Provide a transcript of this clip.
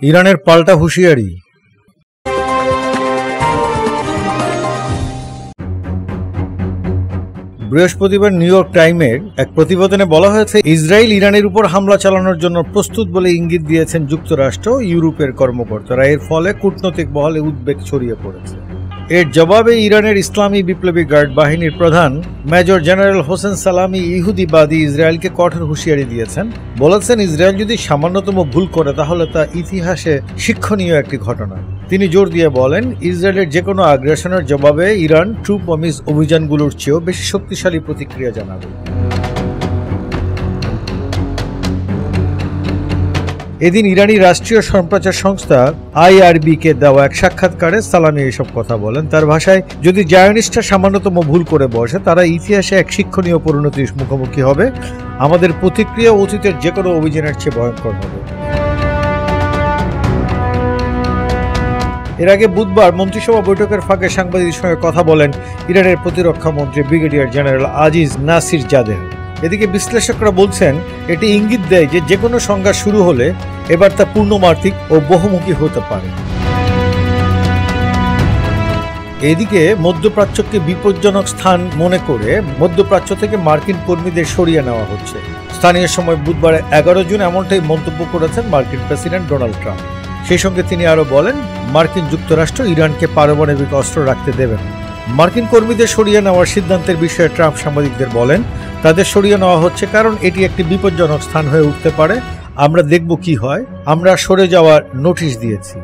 ইরানের পাল্টা হুঁশিয়ারি। বৃহস্পতিবার নিউ ইয়র্ক টাইমের এক প্রতিবেদনে বলা হয়েছে, ইসরায়েল ইরানের উপর হামলা চালানোর জন্য প্রস্তুত বলে ইঙ্গিত দিয়েছেন যুক্তরাষ্ট্র ও ইউরোপের কর্মকর্তারা। এর ফলে কূটনৈতিক মহলে উদ্বেগ ছড়িয়ে পড়েছে। এর জবাবে ইরানের ইসলামী বিপ্লবী গার্ড বাহিনীর প্রধান মেজর জেনারেল হোসেন সালামি ইহুদিবাদী ইসরায়েলকে কঠোর হুঁশিয়ারি দিয়েছেন। বলেছেন, ইসরায়েল যদি সামান্যতম ভুল করে তাহলে তা ইতিহাসে শিক্ষণীয় একটি ঘটনা। তিনি জোর দিয়ে বলেন, ইসরায়েলের যে কোনো আগ্রাসনের জবাবে ইরান ট্রু প্রমিস অভিযানগুলোর চেয়েও বেশি শক্তিশালী প্রতিক্রিয়া জানাবে। এদিন ইরানি রাষ্ট্রীয় সম্প্রচার সংস্থা IRB কে দেওয়া এক সাক্ষাৎকারে সালামি এসব কথা বলেন। তার ভাষায়, যদি জায়নিস্টরা সামান্যতম ভুল করে বসে, তারা ইতিহাসে এক শিক্ষণীয় পরিণতির মুখোমুখি হবে। আমাদের প্রতিক্রিয়া অতীতের যে কোনো অভিযানের চেয়ে ভয়ঙ্কর হবে। এর আগে বুধবার মন্ত্রিসভা বৈঠকের ফাঁকে সাংবাদিকদের সঙ্গে কথা বলেন ইরানের প্রতিরক্ষা মন্ত্রী ব্রিগেডিয়ার জেনারেল আজিজ নাসির জাদেহ। এদিকে বিশ্লেষকরা বলছেন, এটি ইঙ্গিত দেয় যে কোনো সংঘাত শুরু হলে এবার তা পূর্ণমাত্রিক ও বহুমুখী হতে পারে। এদিকে মধ্যপ্রাচ্যকে বিপজ্জনক স্থান মনে করে মধ্যপ্রাচ্য থেকে মার্কিন কর্মীদের সরিয়ে নেওয়া হচ্ছে। স্থানীয় সময় বুধবার 11 জুন এমনটাই মন্তব্য করেছেন মার্কিন প্রেসিডেন্ট ডোনাল্ড ট্রাম্প। সেই সঙ্গে তিনি আরও বলেন, মার্কিন যুক্তরাষ্ট্র ইরানকে পারমাণবিক অস্ত্র রাখতে দেবে না। মার্কিন কর্মীদের সরিয়ে নেওয়ার সিদ্ধান্তের বিষয়ে ট্রাম্প সাংবাদিকদের বলেন, তাদের সরিয়ে নেওয়া হচ্ছে কারণ এটি একটি বিপজ্জনক স্থান হয়ে উঠতে পারে। আমরা দেখব কি হয়। আমরা সরে যাওয়ার নোটিশ দিয়েছি।